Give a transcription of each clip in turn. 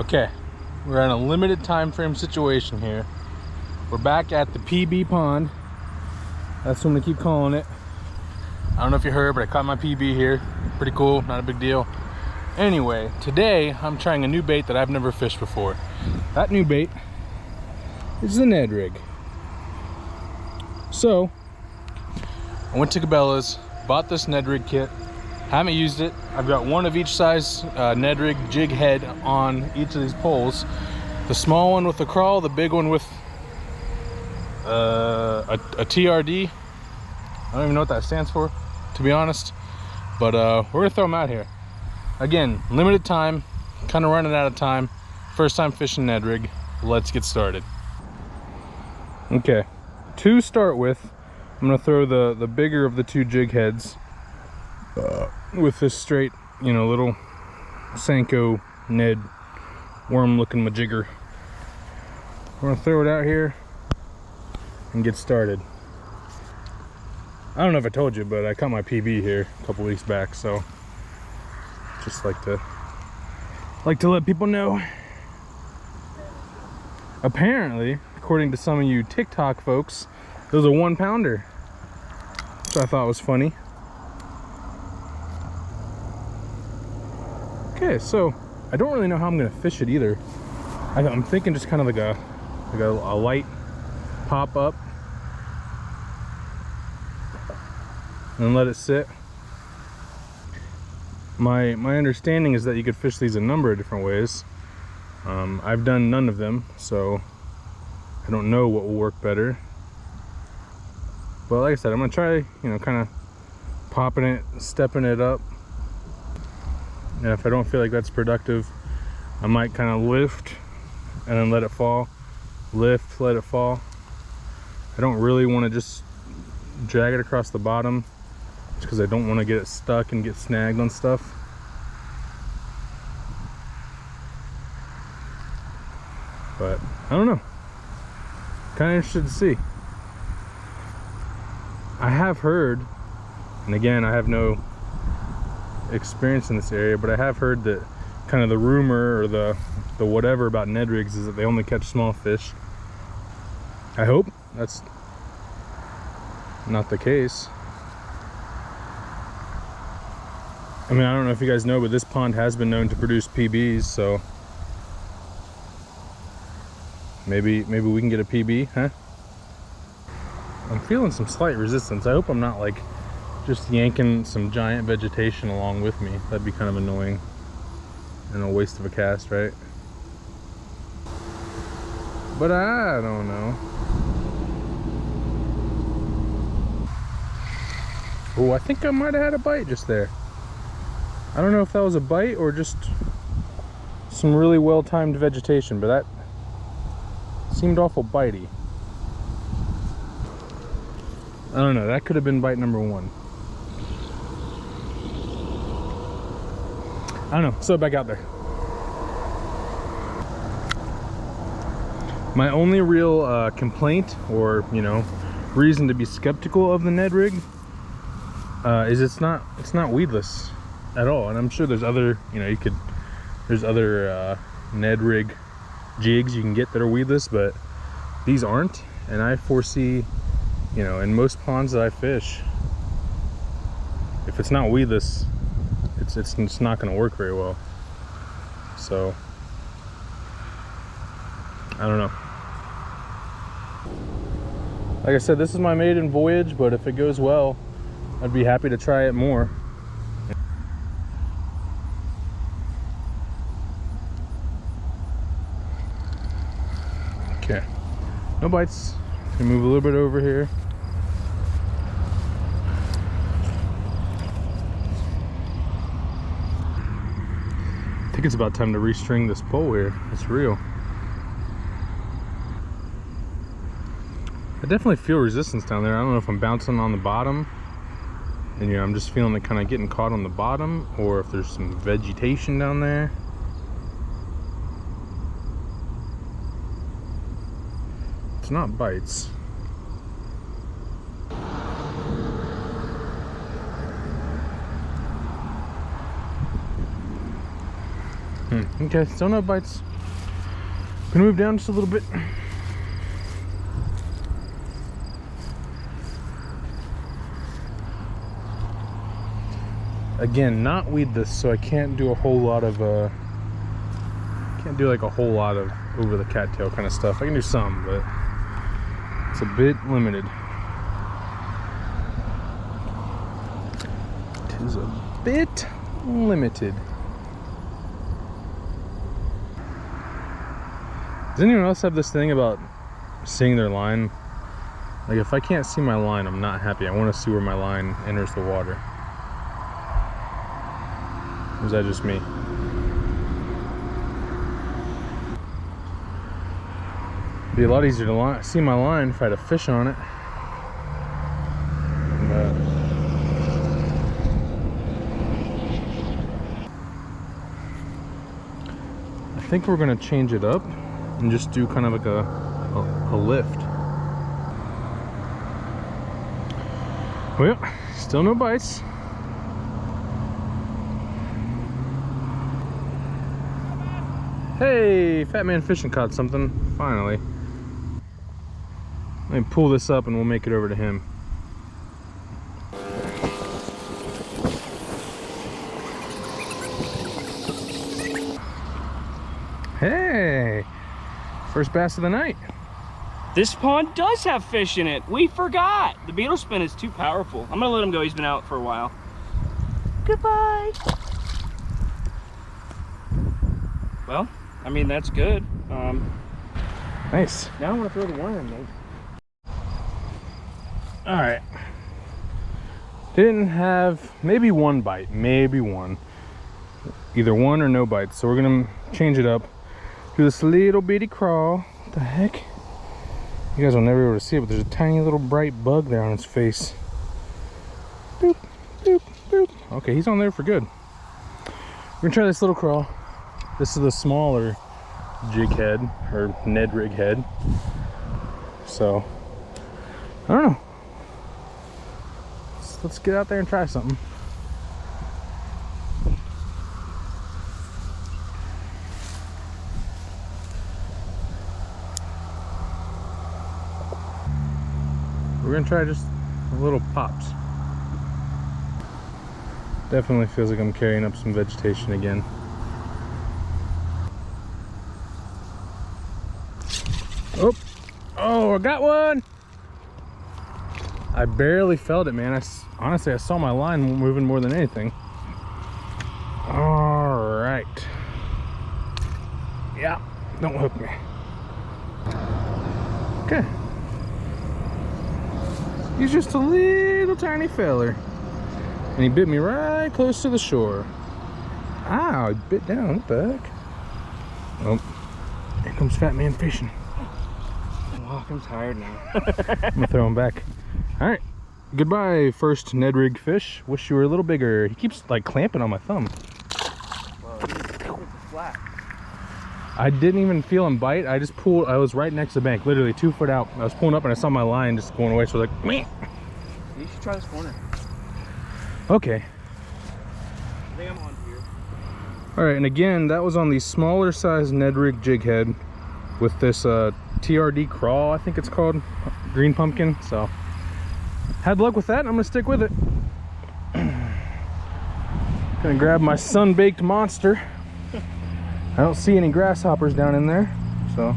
Okay, we're in a limited time frame situation here. We're back at the PB pond. That's what I'm gonna keep calling it. I don't know if you heard, but I caught my PB here. Pretty cool, not a big deal. Anyway, today I'm trying a new bait that I've never fished before. That new bait is the Ned Rig. So, I went to Cabela's, bought this Ned Rig kit. Haven't used it. I've got one of each size Ned Rig jig head on each of these poles. The small one with the crawl, the big one with a TRD. I don't even know what that stands for, to be honest. But we're gonna throw them out here. Again, limited time, kind of running out of time. First time fishing Ned Rig. Let's get started. Okay, to start with, I'm gonna throw the bigger of the two jig heads with this straight, you know, little Senko Ned worm looking majigger. We're gonna throw it out here and get started. I don't know if I told you, but I caught my PB here a couple weeks back, so just like to let people know. Apparently, according to some of you TikTok folks, it was a 1 pounder, which I thought was funny. Okay, so I don't really know how I'm gonna fish it either. I'm thinking just kind of like a light pop up and let it sit. My understanding is that you could fish these a number of different ways. I've done none of them, so I don't know what will work better. But like I said, I'm gonna try, you know, kind of popping it, stepping it up. And if I don't feel like that's productive, I might kind of lift and then let it fall. Lift, let it fall. I don't really want to just drag it across the bottom, just because I don't want to get it stuck and get snagged on stuff. But I don't know. Kind of interested to see. I have heard, and again, I have no experience in this area, but I have heard that kind of the rumor or the whatever about Ned Rigs is that they only catch small fish. I hope that's not the case. I mean, I don't know if you guys know, but this pond has been known to produce PBs, so maybe we can get a PB, huh? I'm feeling some slight resistance. I hope I'm not like just yanking some giant vegetation along with me. That'd be kind of annoying and a waste of a cast, right? But I don't know. Oh, I think I might have had a bite just there. I don't know if that was a bite or just some really well-timed vegetation, but that seemed awful bitey. I don't know, that could have been bite number 1. I don't know, so back out there. My only real complaint, or you know, reason to be skeptical of the Ned Rig is it's not weedless at all. And I'm sure there's other, you know, there's other Ned Rig jigs you can get that are weedless, but these aren't. And I foresee, you know, in most ponds that I fish, if it's not weedless, it's not going to work very well. So I don't know. Like I said, this is my maiden voyage, but if it goes well, I'd be happy to try it more. Okay, no bites. Gonna move a little bit over here. I think it's about time to restring this pole here. It's real. I definitely feel resistance down there. I don't know if I'm bouncing on the bottom and, you know, I'm just feeling it kind of getting caught on the bottom, or if there's some vegetation down there. It's not bites. Okay, still no bites. Gonna move down just a little bit. Again, not weedless, so I can't do a whole lot of can't do like a whole lot of over the cattail kind of stuff. I can do some, but it's a bit limited. It is a bit limited. Does anyone else have this thing about seeing their line? Like, if I can't see my line, I'm not happy. I want to see where my line enters the water. Or is that just me? It'd be a lot easier to see my line if I had a fish on it. But I think we're gonna change it up and just do kind of like a lift. Well, still no bites. Hey, Fat Man Fishing caught something, finally. Let me pull this up and we'll make it over to him. Hey, first bass of the night. This pond does have fish in it. We forgot. The beetle spin is too powerful. I'm gonna let him go. He's been out for a while. Goodbye. Well, I mean, that's good. Nice. Now I want to throw the worm, though. All right. Didn't have, maybe one bite, maybe one. Either one or no bites. So we're gonna change it up. Do this little bitty crawl. What the heck? You guys will never be able to see it, but there's a tiny little bright bug there on his face. Boop, boop, boop. Okay, he's on there for good. We're gonna try this little crawl. This is the smaller jig head, or Ned Rig head. So, I don't know. Let's get out there and try something. We're gonna try just little pops. Definitely feels like I'm carrying up some vegetation again. Oh, I got one! I barely felt it, man. Honestly, I saw my line moving more than anything. All right. Yeah, don't hook me. Okay. He's just a little tiny feller. And he bit me right close to the shore. Ow, he bit down. What the heck? Oh, here comes Fat Man Fishing. Oh, I'm tired now. I'm gonna throw him back. All right, goodbye, first Ned Rig fish. Wish you were a little bigger. He keeps like clamping on my thumb. Whoa, flat. I didn't even feel him bite. I just pulled. I was right next to the bank, literally 2 foot out. I was pulling up and I saw my line just going away. So I was like, meh. You should try this corner. Okay. I think I'm on here. All right, and again, that was on the smaller size Ned Rig jig head with this TRD crawl, I think it's called, green pumpkin. So had luck with that, and I'm gonna stick with it. Gonna grab my sun-baked monster. I don't see any grasshoppers down in there, so.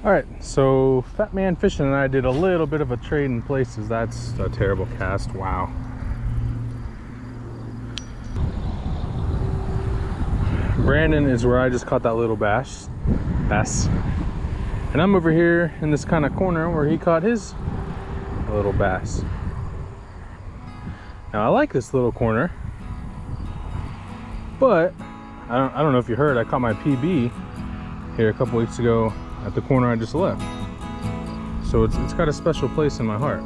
All right, so Fat Man Fishing and I did a little bit of a trade in places. That's a terrible cast, wow. Brandon is where I just caught that little bass. And I'm over here in this kind of corner where he caught his little bass. Now I like this little corner, but I don't know if you heard, I caught my PB here a couple weeks ago at the corner I just left. So it's got a special place in my heart.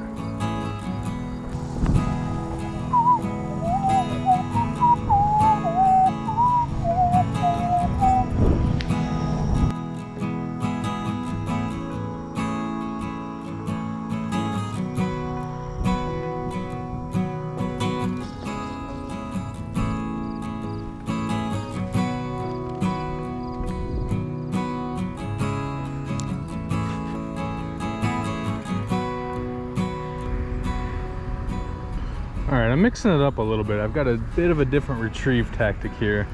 I'm mixing it up a little bit. I've got a bit of a different retrieve tactic here.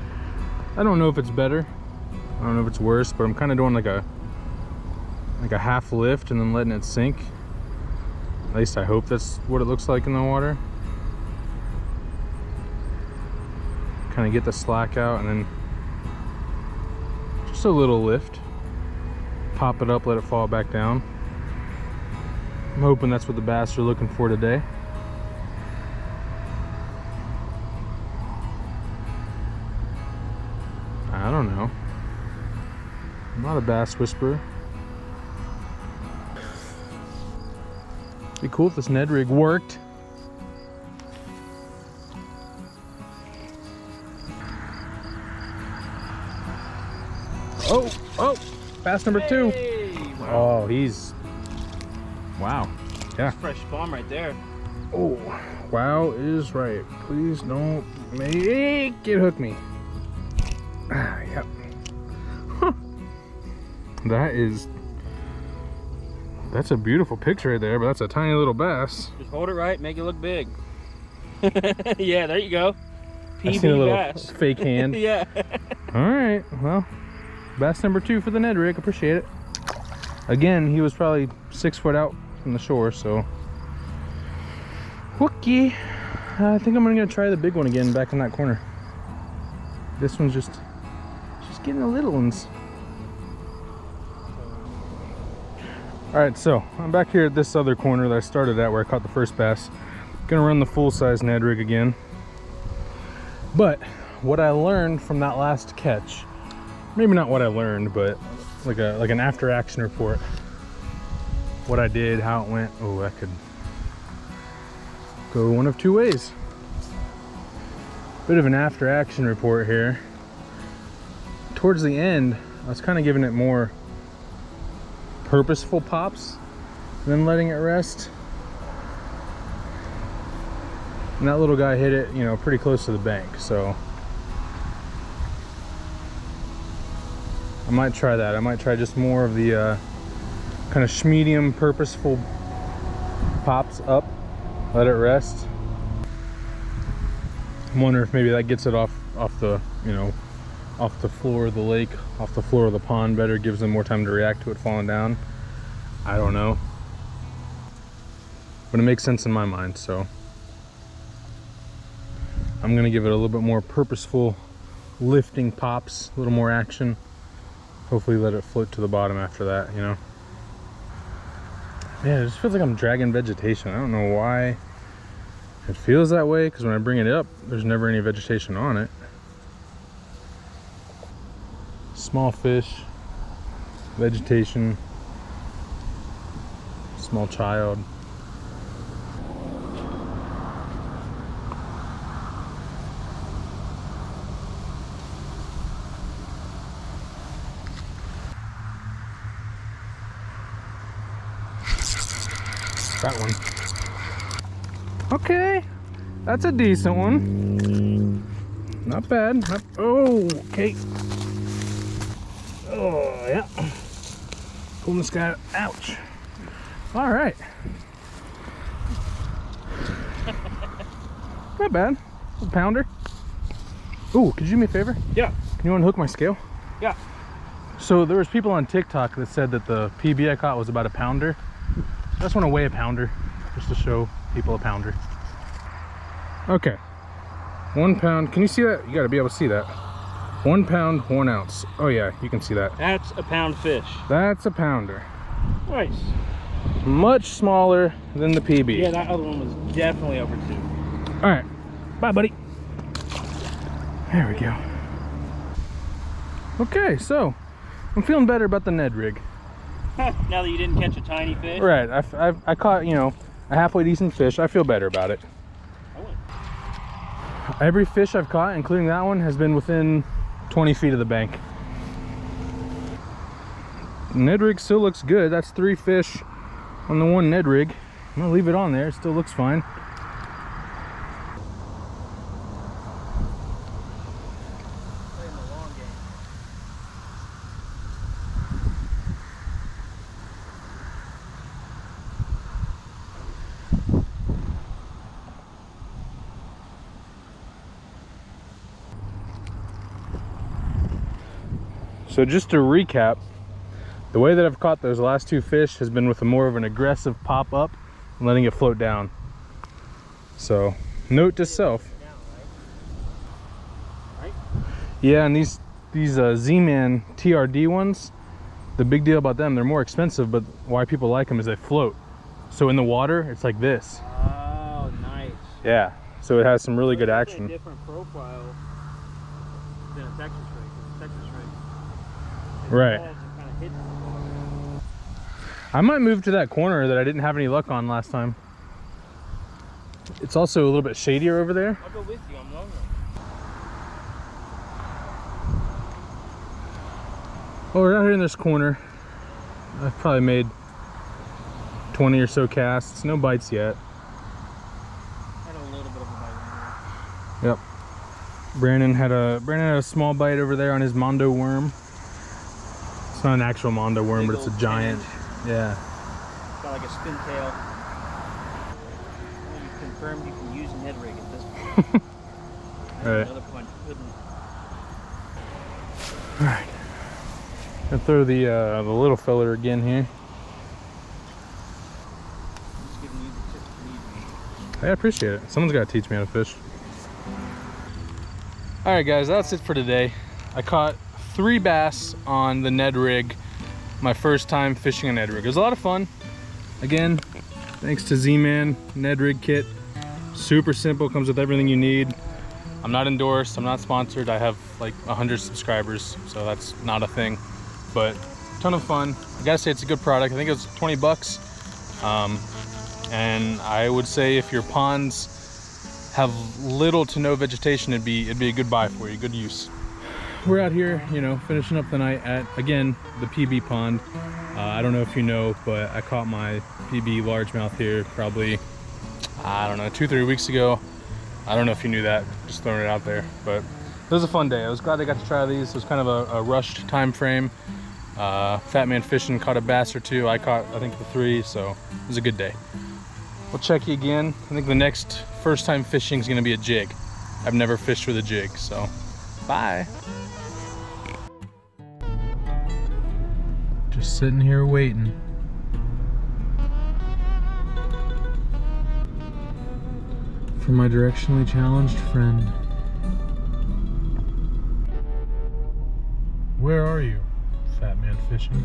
I don't know if it's better. I don't know if it's worse, but I'm kind of doing like a half lift and then letting it sink. At least I hope that's what it looks like in the water. Kind of get the slack out and then just a little lift. Pop it up, let it fall back down. I'm hoping that's what the bass are looking for today. I don't know. I'm not a bass whisperer. Be cool if this Ned rig worked. Oh, bass number 2. Wow. Oh, he's, wow. Yeah. Fresh spawn right there. Oh, wow is right. Please don't make it hook me. Yep. Huh. That's a beautiful picture right there, but that's a tiny little bass. Just hold it right, make it look big. Yeah, there you go. I seen a little bass. fake hand. Yeah. All right, well, bass number 2 for the Ned rig. Appreciate it. Again, he was probably 6 foot out from the shore, so. Wookie. I think I'm gonna try the big one again back in that corner. This one's just getting the little ones. All right, so I'm back here at this other corner that I started at where I caught the first bass. Gonna run the full-size Ned rig again. But what I learned from that last catch, maybe not what I learned, but like an after-action report. What I did, how it went. Oh, that could go one of 2 ways. Bit of an after-action report here. Towards the end, I was kind of giving it more purposeful pops than letting it rest. And that little guy hit it, you know, pretty close to the bank, so I might try that. I might try just more of the kind of medium purposeful pops up, let it rest. I wonder if maybe that gets it off the, you know, off the floor of the lake, off the floor of the pond better, gives them more time to react to it falling down. I don't know, but it makes sense in my mind, so I'm gonna give it a little bit more purposeful lifting pops, a little more action. Hopefully let it float to the bottom after that, you know. Yeah, it just feels like I'm dragging vegetation. I don't know why it feels that way, because when I bring it up, there's never any vegetation on it. Small fish, vegetation, small child. That one. Okay, that's a decent one. Not bad. Oh, okay. Oh, yeah. Pulling this guy out. Ouch. All right. Not bad. A pounder. Ooh, could you do me a favor? Yeah. Can you unhook my scale? Yeah. So there was people on TikTok that said that the PB I caught was about a pounder. I just want to weigh a pounder, just to show people a pounder. Okay. 1 pound. Can you see that? You got to be able to see that. 1 pound, 1 ounce. Oh yeah, you can see that. That's a pound fish. That's a pounder. Nice. Much smaller than the PB. Yeah, that other one was definitely over 2. All right. Bye, buddy. There we go. Okay, so I'm feeling better about the Ned rig. Now that you didn't catch a tiny fish? Right. I caught, you know, a halfway decent fish. I feel better about it. Every fish I've caught, including that one, has been within 20 feet of the bank. Ned rig still looks good. That's 3 fish on the 1 Ned rig. I'm gonna leave it on there. It still looks fine. So just to recap, the way that I've caught those last two fish has been with a more of an aggressive pop up and letting it float down. So note to self. Yeah, and these Z-Man TRD ones, the big deal about them, they're more expensive, but why people like them is they float. So in the water, it's like this. Oh, nice. Yeah, so it has some really good action. A different profile than a Texas rig. A Texas rig, right. Kind of hits the water. I might move to that corner that I didn't have any luck on last time. It's also a little bit shadier over there. I'll go with you. I'm lonely. Well, we're out here in this corner. I've probably made 20 or so casts. No bites yet. Had a little bit of a bite. Yep. Brandon had a small bite over there on his Mondo worm. It's not an actual Mondo worm, but it's a giant. Yeah. Got like a spin tail. Well, you confirmed you can use Ned Rig at this point. Right. Another punch couldn't. All right. Gonna throw the little feller again here. I'm just giving you the tips for evening. I appreciate it. Someone's got to teach me how to fish. All right, guys, that's it for today. I caught 3 bass on the Ned Rig. My first time fishing a Ned Rig. It was a lot of fun. Again, thanks to Z-Man Ned Rig kit. Super simple, comes with everything you need. I'm not endorsed, I'm not sponsored. I have like 100 subscribers, so that's not a thing. But ton of fun. I gotta say it's a good product. I think it was 20 bucks. And I would say if your ponds have little to no vegetation, it'd be a good buy for you, good use. We're out here, you know, finishing up the night at, again, the PB pond. I don't know if you know, but I caught my PB largemouth here probably, I don't know, 2-3 weeks ago. I don't know if you knew that, just throwing it out there, but it was a fun day. I was glad I got to try these. It was kind of a rushed time frame. Fat Man Fishing caught a bass or 2. I caught, I think, the 3, so it was a good day. We'll check you again. I think the next first time fishing is going to be a jig. I've never fished with a jig, so bye. Just sitting here waiting. For my directionally challenged friend. Where are you, Fat Man Fishing?